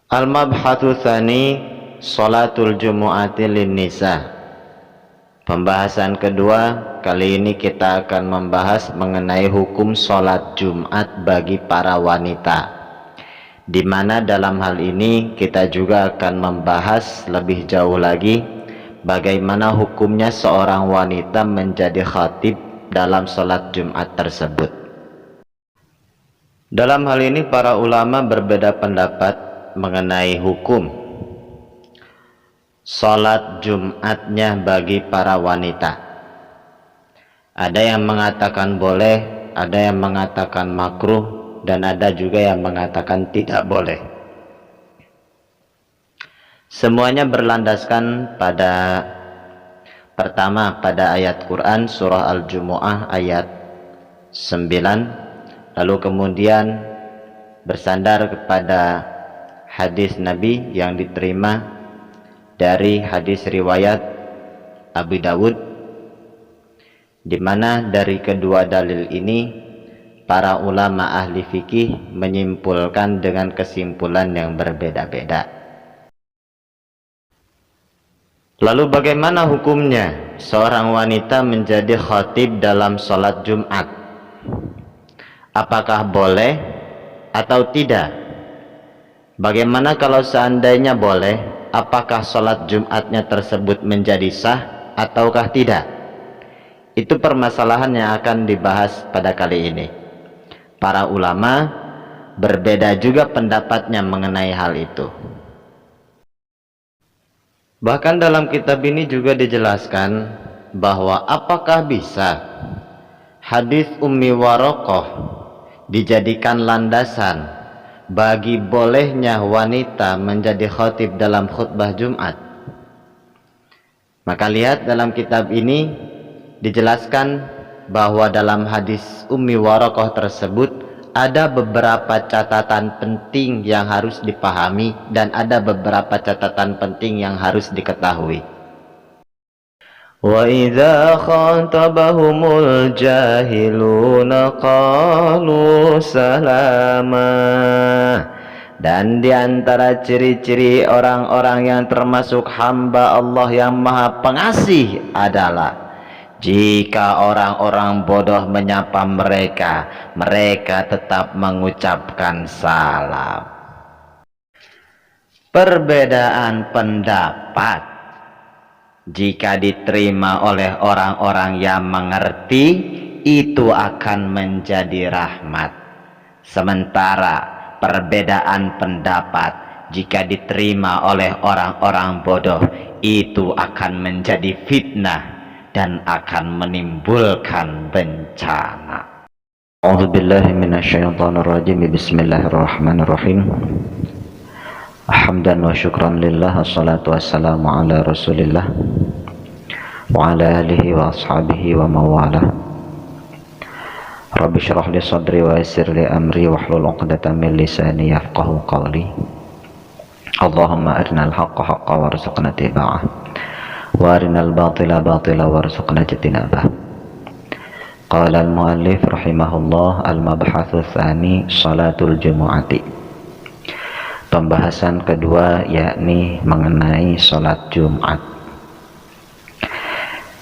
Al-mabhatsu tsani sholatul jumu'ati lin-nisa. Pembahasan kedua, kali ini kita akan membahas mengenai hukum sholat Jumat bagi para wanita, di mana dalam hal ini kita juga akan membahas lebih jauh lagi bagaimana hukumnya seorang wanita menjadi khatib dalam sholat Jumat tersebut. Dalam hal ini para ulama berbeda pendapat mengenai hukum sholat Jumatnya bagi para wanita. Ada yang mengatakan boleh, ada yang mengatakan makruh, dan ada juga yang mengatakan tidak boleh. Semuanya berlandaskan pada pertama pada ayat Quran surah Al-Jumu'ah ayat 9, lalu kemudian bersandar kepada hadis Nabi yang diterima dari hadis riwayat Abu Dawud, di mana dari kedua dalil ini para ulama ahli fikih menyimpulkan dengan kesimpulan yang berbeda-beda. Lalu bagaimana hukumnya seorang wanita menjadi khatib dalam sholat Jumat? Apakah boleh atau tidak? Bagaimana kalau seandainya boleh? Apakah sholat Jumatnya tersebut menjadi sah ataukah tidak? Itu permasalahan yang akan dibahas pada kali ini. Para ulama berbeda juga pendapatnya mengenai hal itu. Bahkan dalam kitab ini juga dijelaskan bahwa apakah bisa hadis Ummi Warokoh dijadikan landasan bagi bolehnya wanita menjadi khatib dalam khutbah Jumat. Maka lihat dalam kitab ini dijelaskan bahwa dalam hadis Ummi Warokoh tersebut ada beberapa catatan penting yang harus dipahami dan ada beberapa catatan penting yang harus diketahui. Wa idza khatabahumul jahiluna qalu salama. Dan di antara ciri-ciri orang-orang yang termasuk hamba Allah yang Maha Pengasih adalah jika orang-orang bodoh menyapa mereka, mereka tetap mengucapkan salam. Perbedaan pendapat jika diterima oleh orang-orang yang mengerti, itu akan menjadi rahmat. Sementara perbedaan pendapat jika diterima oleh orang-orang bodoh, itu akan menjadi fitnah dan akan menimbulkan bencana. A'udzubillahi minasyaitonirrajim. Bismillahirrahmanirrahim. Hamdan wa syukran lillah, wassalatu wassalamu ala rasulillah wa ala alihi wa ashabihi wa mawala. Rabbi syrah li sadri wa yassir li amri wahlul 'uqdatam min lisani yafqahu qawli. Allahumma arinal haqqa haqqa warzuqna ittiba'ah wa arinal batila batila warzuqna ijtinabah. Qala al-muallif rahimahullah, al-mabhatsu tsani sholatul jumu'ati. Pembahasan kedua yakni mengenai sholat Jumat,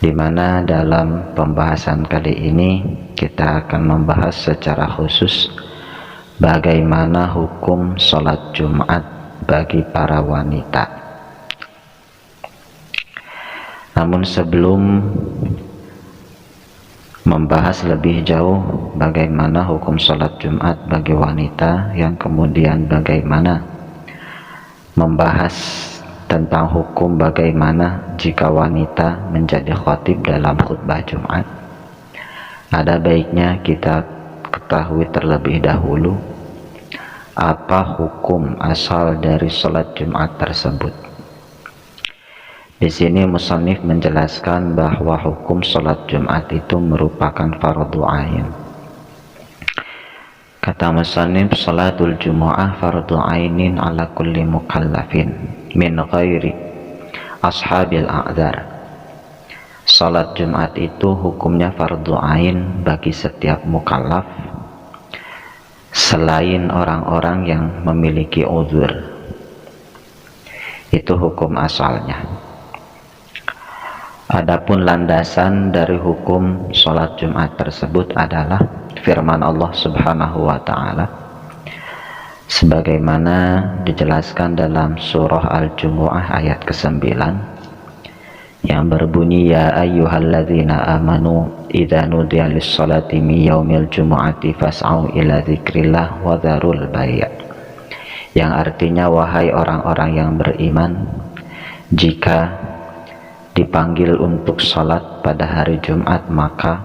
di mana dalam pembahasan kali ini kita akan membahas secara khusus bagaimana hukum sholat Jumat bagi para wanita. Namun sebelum membahas lebih jauh bagaimana hukum sholat Jumat bagi wanita, yang kemudian bagaimana membahas tentang hukum bagaimana jika wanita menjadi khatib dalam khutbah Jumat, ada baiknya kita ketahui terlebih dahulu apa hukum asal dari sholat Jumat tersebut. Di sini musannif menjelaskan bahwa hukum sholat Jumat itu merupakan fardu ain. Kata musannif, sholatul jumu'ah fardu ainin ala kulli mukallafin min ghairi ashabil a'dzar. Sholat Jumat itu hukumnya fardu ain bagi setiap mukallaf selain orang-orang yang memiliki uzur. Itu hukum asalnya. Adapun landasan dari hukum sholat Jumat tersebut adalah firman Allah Subhanahu wa ta'ala sebagaimana dijelaskan dalam surah Al-Jumu'ah ayat ke-9 yang berbunyi, ya ayyuhalladzina amanu idza nudiya lis-sholati min yaumil jumu'ati fas'au ila dzikrillah wa dzarul bai', yang artinya, wahai orang-orang yang beriman, jika dipanggil untuk sholat pada hari Jumat maka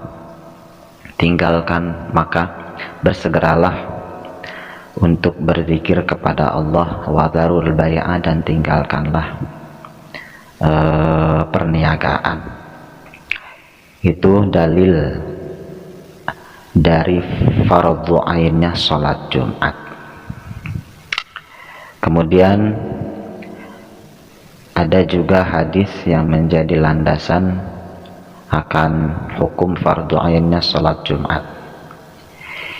bersegeralah untuk berzikir kepada Allah, wa dzarul bai', dan tinggalkanlah perniagaan. Itu dalil dari fardhu ainnya sholat Jumat. Kemudian ada juga hadis yang menjadi landasan akan hukum fardhu ainnya sholat Jumat,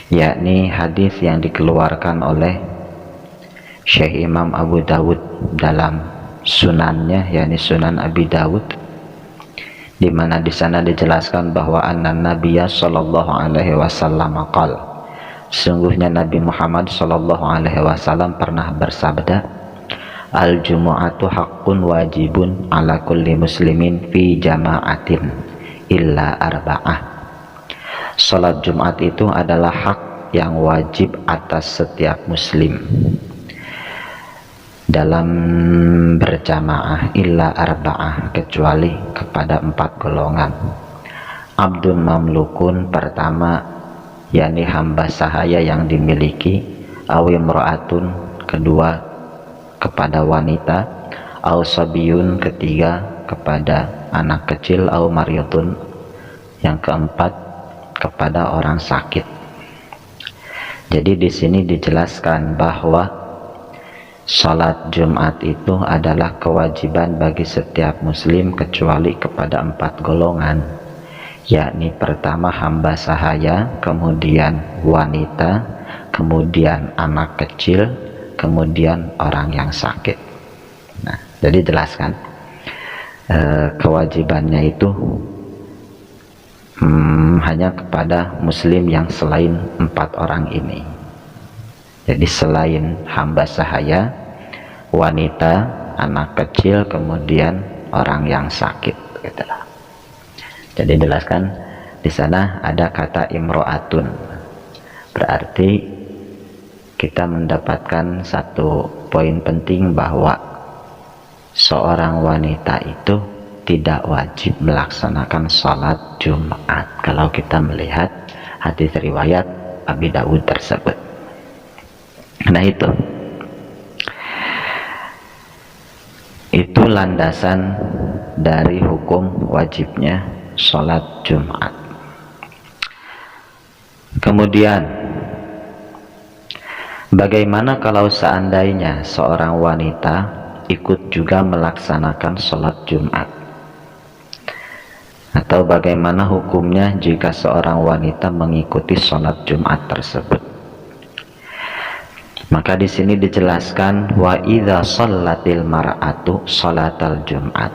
yakni hadis yang dikeluarkan oleh Syekh Imam Abu Dawud dalam sunannya, yakni Sunan Abi Dawud, di mana di sana dijelaskan bahwa annan Nabiyya sallallahu alaihi wasallam qala, sungguhnya Nabi Muhammad sallallahu alaihi wasallam pernah bersabda, al-jumu'atu haqqun wajibun ala kulli muslimin fi jama'atin illa arba'ah. Salat Jumat itu adalah hak yang wajib atas setiap muslim dalam berjamaah, illa arba'ah, kecuali kepada 4 golongan. Abdun mamlukun, pertama yakni hamba sahaya yang dimiliki, awimro'atun, kedua kepada wanita, au sabiyun, ketiga kepada anak kecil, au maryatun, yang keempat kepada orang sakit. Jadi di sini dijelaskan bahwa salat Jumat itu adalah kewajiban bagi setiap muslim kecuali kepada 4 golongan, yakni pertama hamba sahaya, kemudian wanita, kemudian anak kecil, kemudian orang yang sakit. Nah, jadi jelaskan kewajibannya itu hanya kepada muslim yang selain 4 orang ini. Jadi selain hamba sahaya, wanita, anak kecil, kemudian orang yang sakit, gitulah. Jadi jelaskan di sana ada kata imro'atun, berarti kita mendapatkan satu poin penting bahwa seorang wanita itu tidak wajib melaksanakan sholat Jumat kalau kita melihat hadis riwayat Abi Dawud tersebut. Nah, itu landasan dari hukum wajibnya sholat Jumat. Kemudian bagaimana kalau seandainya seorang wanita ikut juga melaksanakan sholat Jumat? Atau bagaimana hukumnya jika seorang wanita mengikuti sholat Jumat tersebut? Maka di sini dijelaskan, wa idza shallatil mar'atu sholatal Jumat.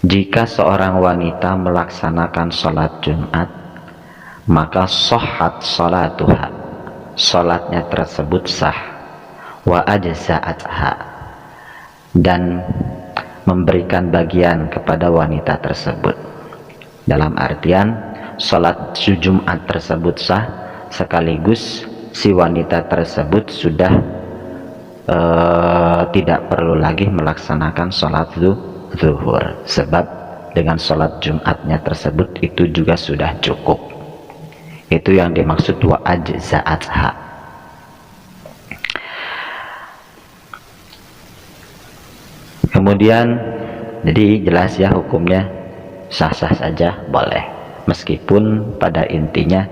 Jika seorang wanita melaksanakan sholat Jumat, maka sahhat sholatuha, sholatnya tersebut sah, wa ajza'atha, dan memberikan bagian kepada wanita tersebut. Dalam artian sholat Jumat tersebut sah, sekaligus si wanita tersebut sudah tidak perlu lagi melaksanakan sholat zuhur, sebab dengan sholat Jumatnya tersebut itu juga sudah cukup. Itu yang dimaksud wa ajza'atha. Kemudian jadi jelas ya, hukumnya sah-sah saja, boleh, meskipun pada intinya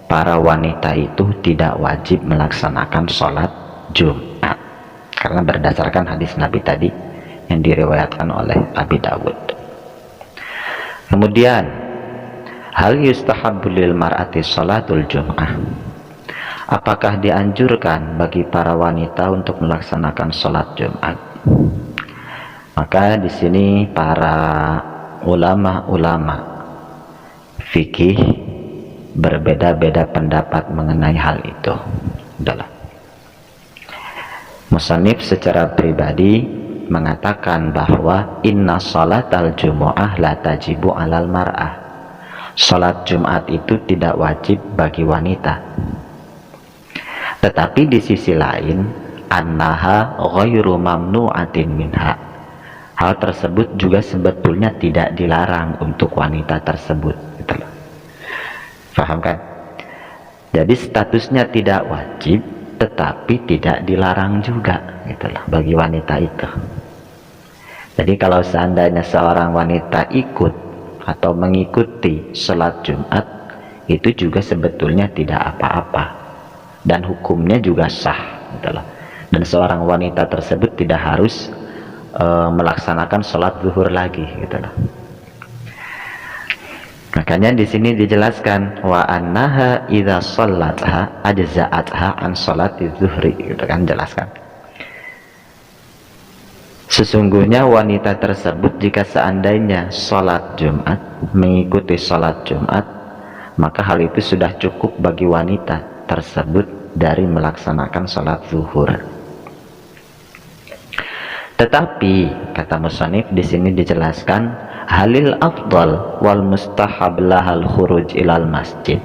para wanita itu tidak wajib melaksanakan sholat Jumat, karena berdasarkan hadis Nabi tadi yang diriwayatkan oleh Abi Dawud. Kemudian, hal yustahabbu lil mar'ati sholatul Jum'ah, apakah dianjurkan bagi para wanita untuk melaksanakan sholat Jumat? Maka di sini para ulama-ulama fikih berbeda-beda pendapat mengenai hal itu. Adalah musannif secara pribadi mengatakan bahwa inna salatal jumu'ah la tajibu alal mar'ah. Salat Jumat itu tidak wajib bagi wanita. Tetapi di sisi lain, annaha ghairu mamnu'atin minha. Hal tersebut juga sebetulnya tidak dilarang untuk wanita tersebut. Gitu loh. Paham kan? Jadi statusnya tidak wajib, tetapi tidak dilarang juga, itulah bagi wanita itu. Jadi kalau seandainya seorang wanita ikut atau mengikuti sholat Jumat, itu juga sebetulnya tidak apa-apa dan hukumnya juga sah, itulah. Dan seorang wanita tersebut tidak harus melaksanakan sholat zuhur lagi, itulah. Makanya di sini dijelaskan wa annaha idza shallatha ajza'atha an sholati zuhri, gitu kan, jelaskan. Sesungguhnya wanita tersebut jika seandainya sholat Jumat, mengikuti sholat Jumat, maka hal itu sudah cukup bagi wanita tersebut dari melaksanakan sholat zuhur. Tetapi kata musannif di sini dijelaskan halil afdal wal mustahab lahal khuruj ilal masjid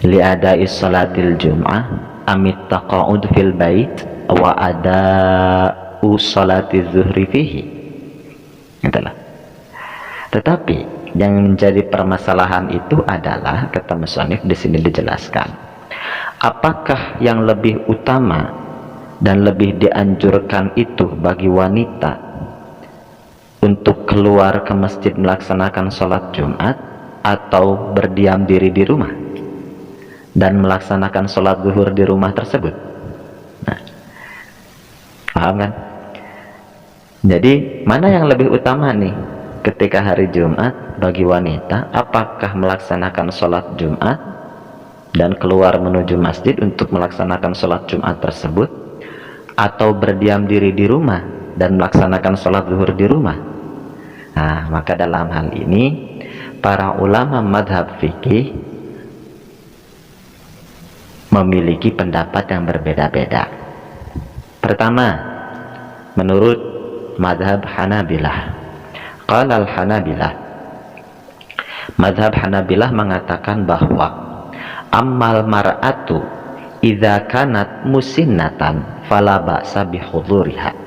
li adai salatil jum'ah amit taqa'ud fil bait wa ada'u salati zuhri fihi. Itulah. Tetapi yang menjadi permasalahan itu adalah kata musannif di sini dijelaskan apakah yang lebih utama dan lebih dianjurkan itu bagi wanita untuk keluar ke masjid melaksanakan sholat Jumat atau berdiam diri di rumah dan melaksanakan sholat zuhur di rumah tersebut. Nah, paham kan? Jadi mana yang lebih utama nih ketika hari Jumat bagi wanita? Apakah melaksanakan sholat Jumat dan keluar menuju masjid untuk melaksanakan sholat Jumat tersebut, atau berdiam diri di rumah dan melaksanakan sholat zuhur di rumah? Nah, maka dalam hal ini para ulama madhab fikih memiliki pendapat yang berbeda-beda. Pertama, menurut madhab Hanabilah, qala al-Hanabilah, madhab Hanabilah mengatakan bahwa ammal mar'atu idza kanat musinnatan fala ba'sa bihudhuriha.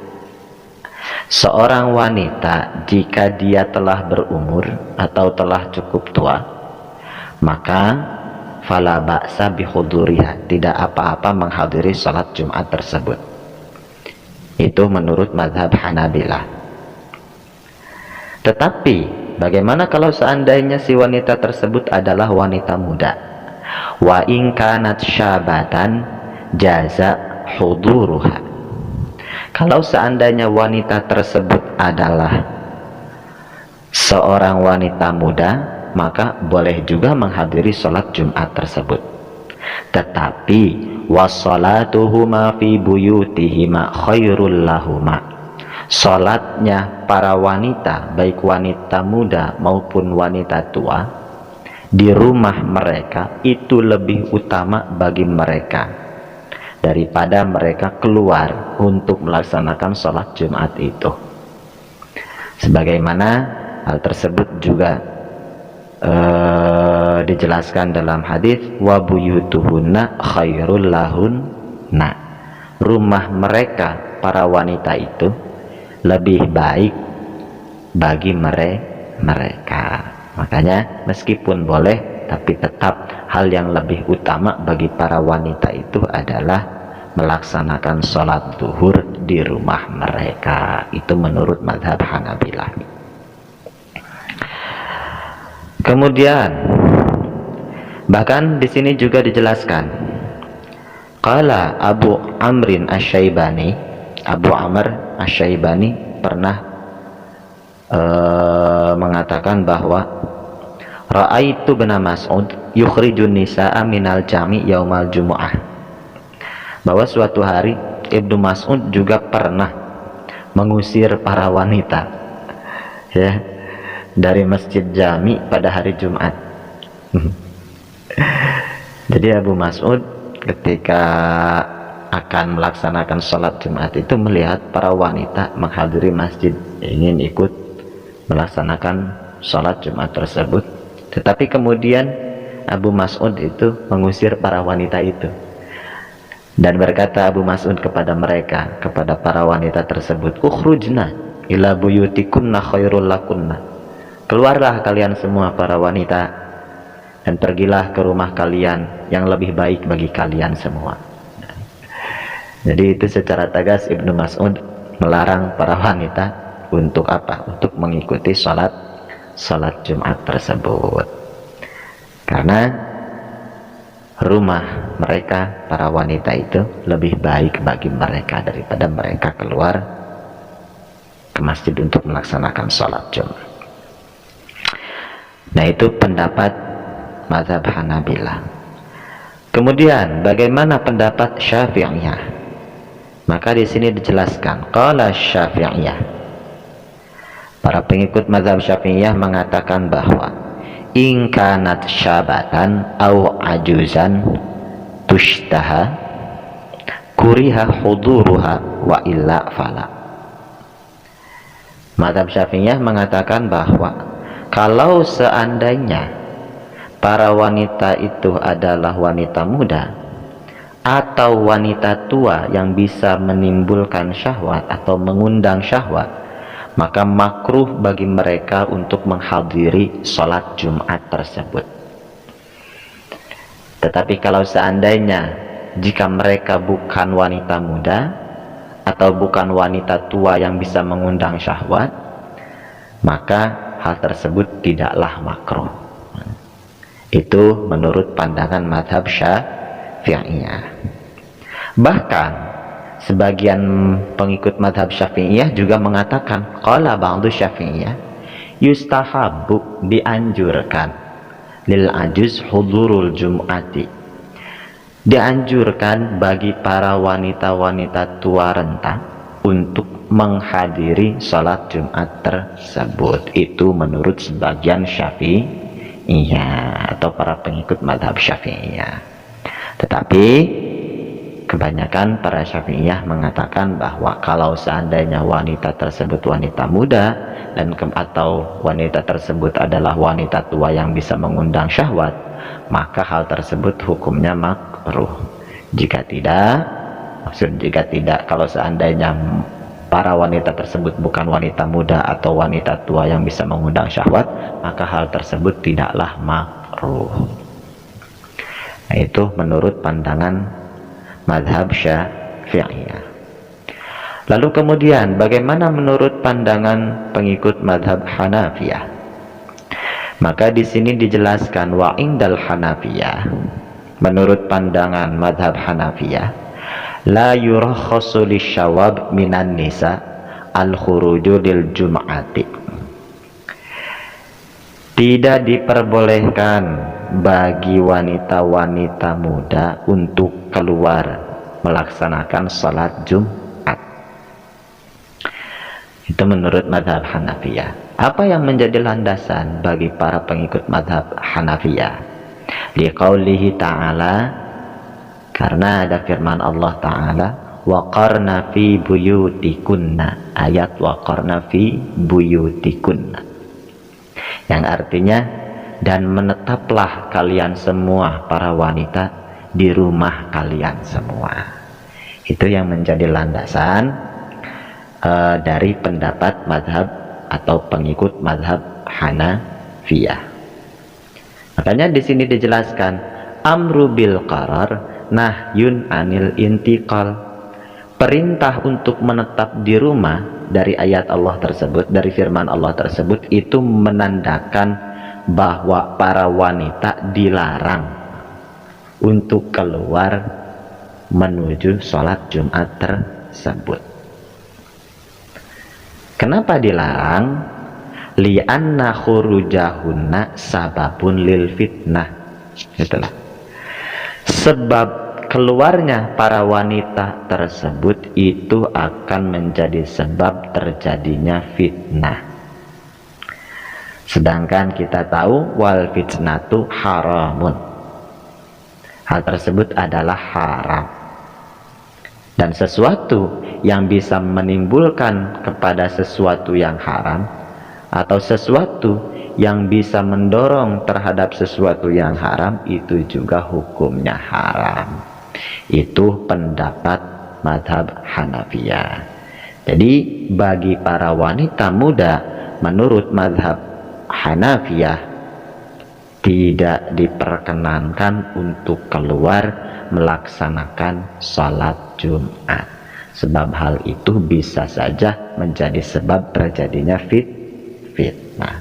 Seorang wanita jika dia telah berumur atau telah cukup tua, maka fala ba'sa bihudhuriha, tidak apa-apa menghadiri salat Jumat tersebut. Itu menurut mazhab Hanabilah. Tetapi bagaimana kalau seandainya si wanita tersebut adalah wanita muda? Wa in kanat syabatan jaza huduruha. Kalau seandainya wanita tersebut adalah seorang wanita muda, maka boleh juga menghadiri sholat Jumat tersebut. Tetapi wassalatuhuma fi buyutihima khairul lahuma. Sholatnya para wanita, baik wanita muda maupun wanita tua, di rumah mereka itu lebih utama bagi mereka daripada mereka keluar untuk melaksanakan sholat Jumat itu. Sebagaimana hal tersebut juga dijelaskan dalam hadis wa buyutuhunna khairul lahunna. Rumah mereka para wanita itu lebih baik bagi mereka. Makanya meskipun boleh, tapi tetap hal yang lebih utama bagi para wanita itu adalah melaksanakan sholat zuhur di rumah mereka. Itu menurut mazhab Hanabilah. Kemudian bahkan di sini juga dijelaskan, qala Abu Amrin Asy-Syaibani, Abu Amr Asy-Syaibani pernah mengatakan bahwa ra'aitu bin Mas'ud yukhrijun nisa'a minal jami' yaumal jumu'ah, bahwa suatu hari Ibnu Mas'ud juga pernah mengusir para wanita ya dari masjid Jami pada hari Jumat. Jadi Abu Mas'ud ketika akan melaksanakan sholat Jumat itu melihat para wanita menghadiri masjid, ingin ikut melaksanakan sholat Jumat tersebut, tetapi kemudian Abu Mas'ud itu mengusir para wanita itu dan berkata Abu Mas'ud kepada mereka, kepada para wanita tersebut, ukhrujna ila buyutikunna khairul lakunna, keluarlah kalian semua para wanita dan pergilah ke rumah kalian yang lebih baik bagi kalian semua. Jadi itu secara tegas Ibnu Mas'ud melarang para wanita untuk apa? Untuk mengikuti sholat Jumat tersebut, karena rumah mereka para wanita itu lebih baik bagi mereka daripada mereka keluar ke masjid untuk melaksanakan sholat Jumat. Nah, itu pendapat mazhab Hanabilah. Kemudian bagaimana pendapat Syafi'iyah? Maka di sini dijelaskan, qala Syafi'iyah, para pengikut mazhab Syafi'iyah mengatakan bahwa in kanat syabatan au ajuzan tushtaha kuriha huduruha wa illa fala. Mazhab Syafi'iyah mengatakan bahwa kalau seandainya para wanita itu adalah wanita muda atau wanita tua yang bisa menimbulkan syahwat atau mengundang syahwat, maka makruh bagi mereka untuk menghadiri sholat Jumat tersebut. Tetapi kalau seandainya jika mereka bukan wanita muda atau bukan wanita tua yang bisa mengundang syahwat, maka hal tersebut tidaklah makruh. Itu menurut pandangan mazhab Syafi'iyah. Bahkan sebagian pengikut mazhab Syafi'iyah juga mengatakan, qala ba'du Syafi'iyah yustahabbu, dianjurkan, lil ajuz hudurul jum'ati, dianjurkan bagi para wanita-wanita tua renta untuk menghadiri sholat Jumat tersebut. Itu menurut sebagian Syafi'iyah atau para pengikut mazhab Syafi'iyah. Tetapi kebanyakan para Syafi'iyah mengatakan bahwa kalau seandainya wanita tersebut wanita muda dan atau wanita tersebut adalah wanita tua yang bisa mengundang syahwat, maka hal tersebut hukumnya makruh. Jika tidak, kalau seandainya para wanita tersebut bukan wanita muda atau wanita tua yang bisa mengundang syahwat, maka hal tersebut tidaklah makruh. Nah, itu menurut pandangan mazhab Syafi'iyah. Lalu kemudian bagaimana menurut pandangan pengikut mazhab Hanafiyah? Maka di sini dijelaskan, wa indal Hanafiyah, menurut pandangan mazhab Hanafiyah, la yurakhasu lisyawab minan nisa al-khuruju lil jum'ati, tidak diperbolehkan bagi wanita-wanita muda untuk keluar melaksanakan sholat Jumat. Itu menurut mazhab Hanafiyah. Apa yang menjadi landasan bagi para pengikut mazhab Hanafiyah? Liqaulihi ta'ala, karena ada firman Allah Ta'ala, waqarna fi buyutikunna, ayat waqarna fi buyutikunna, yang artinya dan menetaplah kalian semua para wanita di rumah kalian semua. Itu yang menjadi landasan dari pendapat mazhab atau pengikut mazhab Hanafiyah. Makanya di sini dijelaskan, amru bil qarar nahyun anil intiqal, perintah untuk menetap di rumah dari ayat Allah tersebut, dari firman Allah tersebut, itu menandakan bahwa para wanita dilarang untuk keluar menuju sholat Jumat tersebut. Kenapa dilarang? Li'anna khurujahunna sababun lil fitnah. Itulah sebab keluarnya para wanita tersebut itu akan menjadi sebab terjadinya fitnah. Sedangkan kita tahu wal fitnatu haramun. Hal tersebut adalah haram. Dan sesuatu yang bisa menimbulkan kepada sesuatu yang haram, atau sesuatu yang bisa mendorong terhadap sesuatu yang haram, itu juga hukumnya haram. Itu pendapat mazhab Hanafiyah. Jadi bagi para wanita muda menurut mazhab Hanafiyah tidak diperkenankan untuk keluar melaksanakan sholat Jumat, sebab hal itu bisa saja menjadi sebab terjadinya fitnah.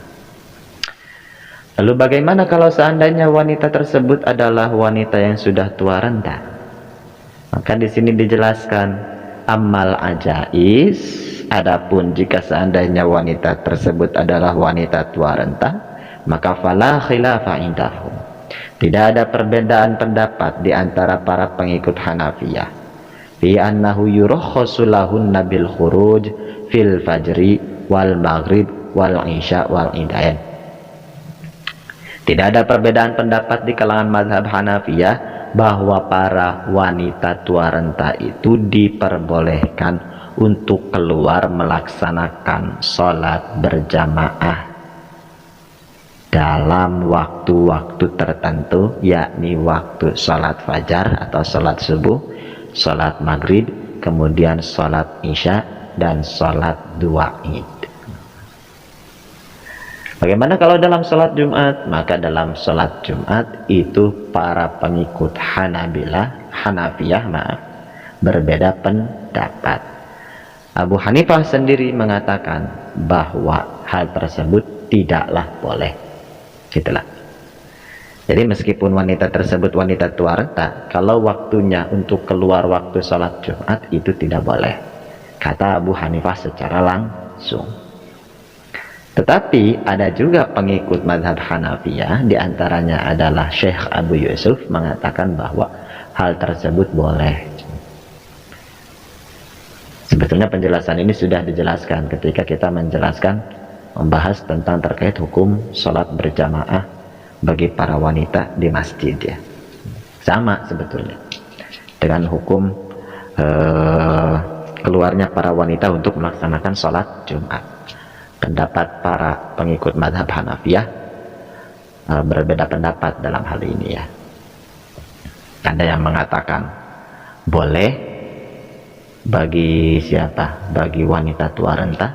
Lalu bagaimana kalau seandainya wanita tersebut adalah wanita yang sudah tua renta? Maka di sini dijelaskan amal ajais, adapun jika seandainya wanita tersebut adalah wanita tua renta, maka fala khilafa indahum, tidak ada perbedaan pendapat di antara para pengikut Hanafiyah fi annahu yurakhasu lahunna bil khuruj fil fajri wal maghrib wal isya wal idain. Tidak ada perbedaan pendapat di kalangan mazhab Hanafiyah bahwa para wanita tua renta itu diperbolehkan untuk keluar melaksanakan sholat berjamaah dalam waktu-waktu tertentu, yakni waktu sholat fajar atau sholat subuh, sholat maghrib, kemudian sholat isya, dan sholat dua id. Bagaimana kalau dalam sholat Jumat? Maka dalam sholat Jumat itu para pengikut Hanafiyah berbeda pendapat. Abu Hanifah sendiri mengatakan bahwa hal tersebut tidaklah boleh. Gitulah. Jadi meskipun wanita tersebut wanita tua renta, kalau waktunya untuk keluar waktu sholat Jumat itu tidak boleh, kata Abu Hanifah secara langsung. Tetapi ada juga pengikut mazhab Hanafiyah, diantaranya adalah Syekh Abu Yusuf, mengatakan bahwa hal tersebut boleh. Sebetulnya penjelasan ini sudah dijelaskan ketika kita membahas tentang terkait hukum sholat berjamaah bagi para wanita di masjid, ya. Sama sebetulnya dengan hukum keluarnya para wanita untuk melaksanakan sholat Jumat. Pendapat para pengikut mazhab Hanafiyah berbeda pendapat dalam hal ini, ya. Ada yang mengatakan boleh bagi siapa? Bagi wanita tua renta.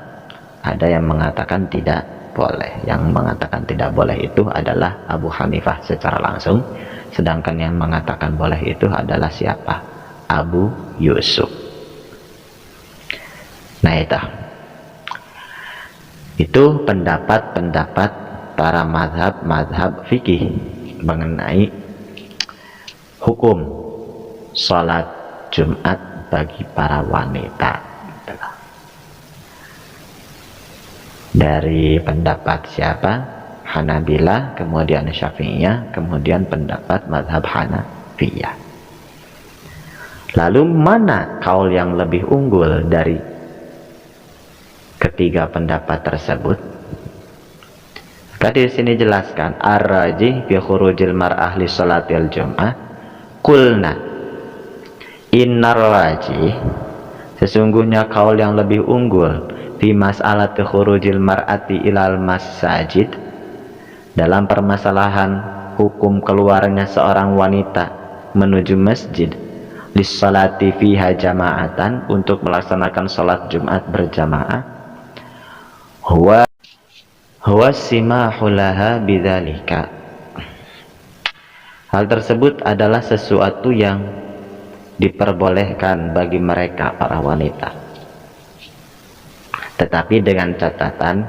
Ada yang mengatakan tidak boleh. Yang mengatakan tidak boleh itu adalah Abu Hanifah secara langsung, sedangkan yang mengatakan boleh itu adalah siapa? Abu Yusuf. Nah, itu pendapat-pendapat para mazhab fikih mengenai hukum sholat Jumat bagi para wanita. Dari pendapat siapa? Hanabilah, kemudian Syafi'iyah, kemudian pendapat mazhab Hanafiyah. Lalu mana kaul yang lebih unggul dari ketiga pendapat tersebut? Tadi di sini jelaskan ar-rajih fi khurujil mar'ah li sholatil jum'ah qulna innar rajih, sesungguhnya kaul yang lebih unggul fi mas'alat khurujil mar'ati ilal masajid, dalam permasalahan hukum keluarnya seorang wanita menuju masjid lissalati fiha jama'atan, untuk melaksanakan sholat Jumat berjamaah, huwa simahu laha bidzalika, hal tersebut adalah sesuatu yang diperbolehkan bagi mereka para wanita, tetapi dengan catatan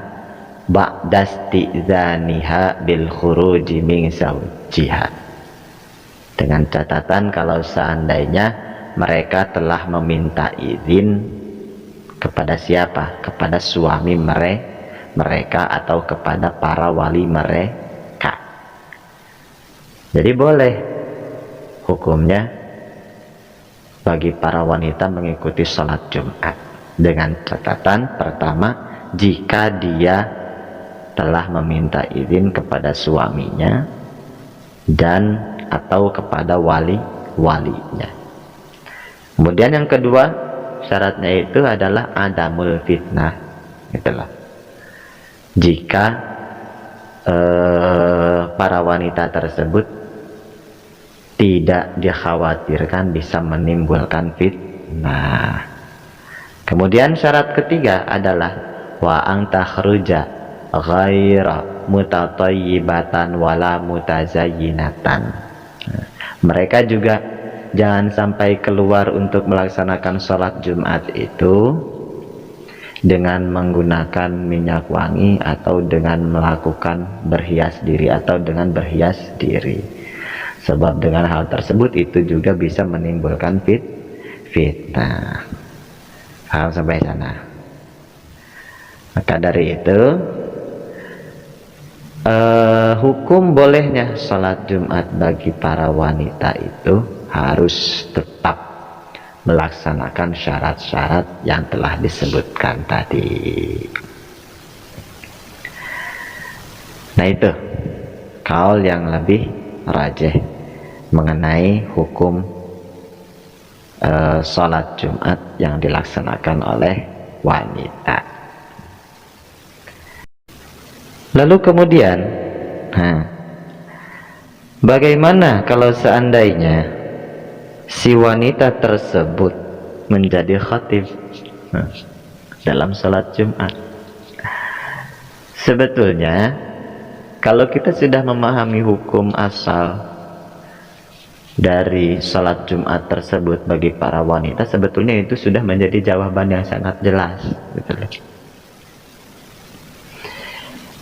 ba'dastizaniha bil khuruji min zawjiha, dengan catatan kalau seandainya mereka telah meminta izin kepada siapa? Kepada suami mereka atau kepada para wali mereka. Jadi boleh hukumnya bagi para wanita mengikuti sholat Jumat, dengan catatan pertama, jika dia telah meminta izin kepada suaminya dan atau kepada walinya. Kemudian yang kedua, syaratnya itu adalah adamul fitnah, itulah. Jika para wanita tersebut tidak dikhawatirkan bisa menimbulkan fitnah. Kemudian syarat ketiga adalah wa ang takhruja ghaira mutatayyibatan wala mutazayyinatan. Mereka juga jangan sampai keluar untuk melaksanakan sholat Jumat itu dengan menggunakan minyak wangi atau dengan melakukan berhias diri atau dengan berhias diri. Sebab dengan hal tersebut itu juga bisa menimbulkan fitnah. Paham sampai sana? Maka dari itu hukum bolehnya sholat Jumat bagi para wanita itu harus tetap melaksanakan syarat-syarat yang telah disebutkan tadi. Nah itu kaul yang lebih rajih mengenai hukum sholat Jumat yang dilaksanakan oleh wanita. Lalu kemudian, bagaimana kalau seandainya si wanita tersebut menjadi khatib dalam sholat Jumat? Sebetulnya kalau kita sudah memahami hukum asal dari sholat Jumat tersebut bagi para wanita, sebetulnya itu sudah menjadi jawaban yang sangat jelas, betul.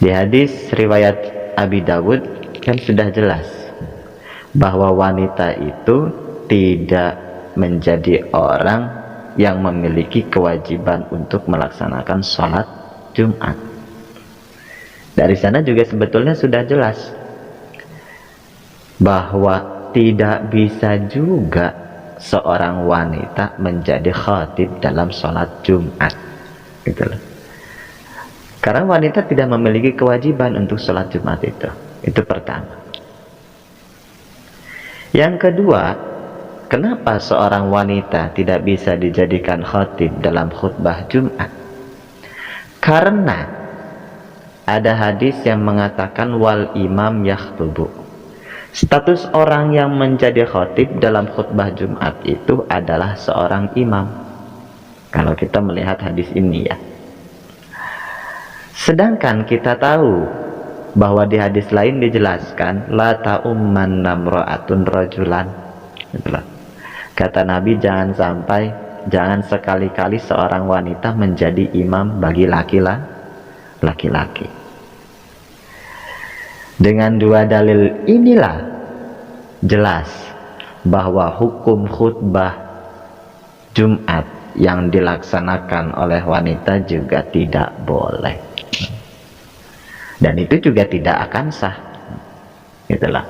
Di hadis riwayat Abi Dawud kan sudah jelas bahwa wanita itu tidak menjadi orang yang memiliki kewajiban untuk melaksanakan sholat Jumat. Dari sana juga sebetulnya sudah jelas bahwa tidak bisa juga seorang wanita menjadi khatib dalam sholat Jumat, gitu loh. Karena wanita tidak memiliki kewajiban untuk sholat Jumat itu pertama. Yang kedua, kenapa seorang wanita tidak bisa dijadikan khatib dalam khutbah Jumat? Karena ada hadis yang mengatakan wal imam yakhtubu. Status orang yang menjadi khatib dalam khutbah Jumat itu adalah seorang imam. Kalau kita melihat hadis ini ya. Sedangkan kita tahu bahwa di hadis lain dijelaskan la ta'umman namra'atun rajulan. Kata Nabi, jangan sekali-kali seorang wanita menjadi imam bagi laki-laki. Dengan dua dalil inilah jelas bahwa hukum khutbah Jumat yang dilaksanakan oleh wanita juga tidak boleh. Dan itu juga tidak akan sah. Itulah.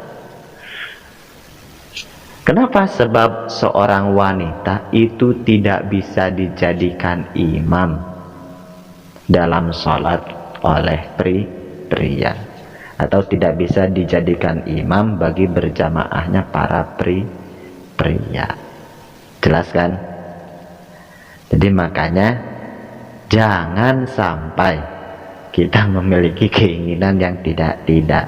Kenapa? Sebab seorang wanita itu tidak bisa dijadikan imam dalam sholat oleh pria, atau tidak bisa dijadikan imam bagi berjamaahnya para pria. Jelas kan? Jadi makanya jangan sampai kita memiliki keinginan yang tidak.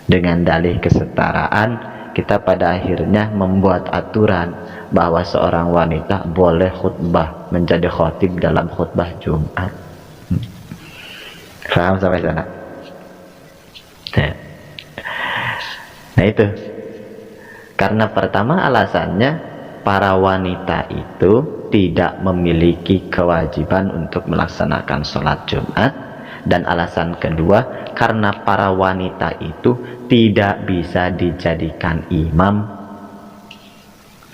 Dengan dalih kesetaraan, kita pada akhirnya membuat aturan bahwa seorang wanita boleh khutbah, menjadi khatib dalam khutbah Jumat. Paham sampai sana? Nah itu karena pertama alasannya para wanita itu tidak memiliki kewajiban untuk melaksanakan sholat Jumat. Dan alasan kedua, karena para wanita itu tidak bisa dijadikan imam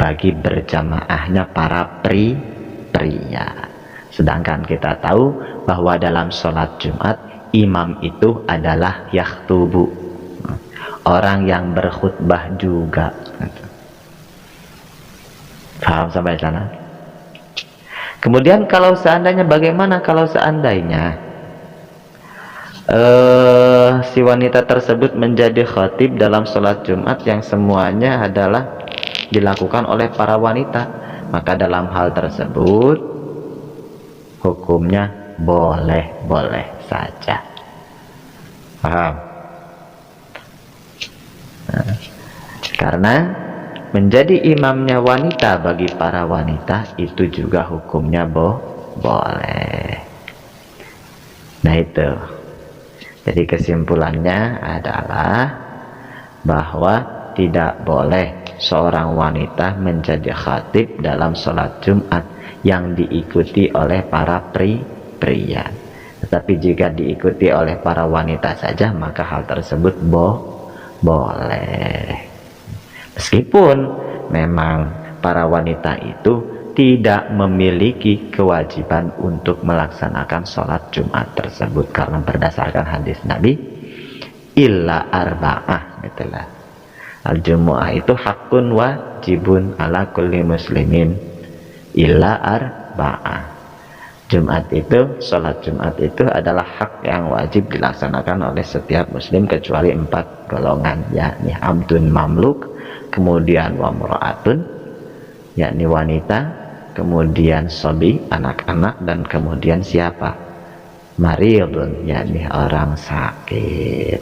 bagi berjamaahnya para pria. Sedangkan kita tahu bahwa dalam sholat Jumat, imam itu adalah yakhtubu, orang yang berkhutbah juga. Paham sampai sana? Kemudian kalau seandainya, bagaimana kalau seandainya si wanita tersebut menjadi khatib dalam sholat Jumat yang semuanya adalah dilakukan oleh para wanita, maka dalam hal tersebut hukumnya boleh-boleh saja. Paham? Nah, karena menjadi imamnya wanita bagi para wanita itu juga hukumnya boleh. Nah itu, jadi kesimpulannya adalah bahwa tidak boleh seorang wanita menjadi khatib dalam sholat Jumat yang diikuti oleh para pria. Tetapi jika diikuti oleh para wanita saja, maka hal tersebut boleh. Meskipun memang para wanita itu tidak memiliki kewajiban untuk melaksanakan sholat Jumat tersebut, karena berdasarkan hadis Nabi, illa arba'ah, gitulah. Al-Jumu'ah itu hakun wajibun ala kulli muslimin illa arba'ah. Jumat itu, sholat Jumat itu adalah hak yang wajib dilaksanakan oleh setiap muslim kecuali 4 golongan, yakni abdun mamluk, kemudian wa mura'atun, yakni wanita, kemudian sobi, anak-anak, dan kemudian siapa? Maridun, yakni orang sakit.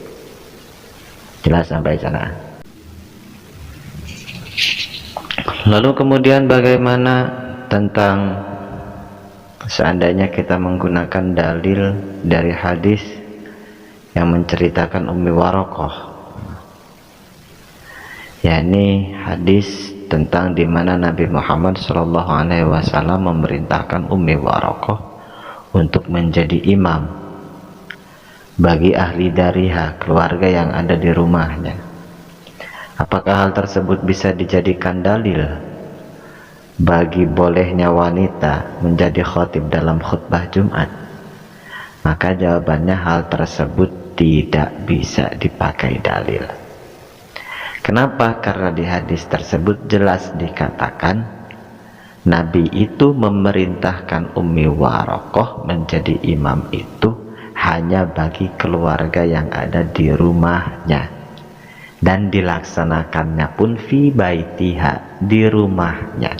Jelas sampai sana? Lalu kemudian bagaimana tentang seandainya kita menggunakan dalil dari hadis yang menceritakan Ummi Warokoh, yakni hadis tentang dimana Nabi Muhammad SAW memerintahkan Ummi Warokoh untuk menjadi imam bagi ahli dariha, keluarga yang ada di rumahnya. Apakah hal tersebut bisa dijadikan dalil bagi bolehnya wanita menjadi khatib dalam khutbah Jumat? Maka jawabannya hal tersebut tidak bisa dipakai dalil. Kenapa? Karena di hadis tersebut jelas dikatakan Nabi itu memerintahkan Ummi Warokoh menjadi imam itu hanya bagi keluarga yang ada di rumahnya, dan dilaksanakannya pun fi baitiha, di rumahnya.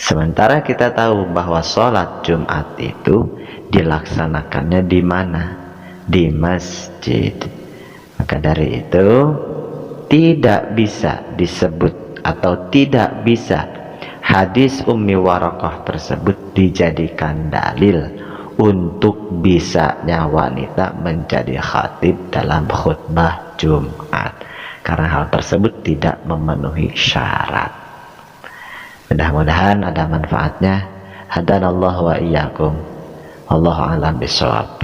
Sementara kita tahu bahwa sholat Jumat itu dilaksanakannya di mana? Di masjid. Maka dari itu tidak bisa disebut atau tidak bisa hadis Ummi Warokoh tersebut dijadikan dalil untuk bisanya wanita menjadi khatib dalam khutbah Jumat, karena hal tersebut tidak memenuhi syarat. Mudah-mudahan ada manfaatnya. Hadanallahu wa iyyakum. Wallahu a'lam bishawab.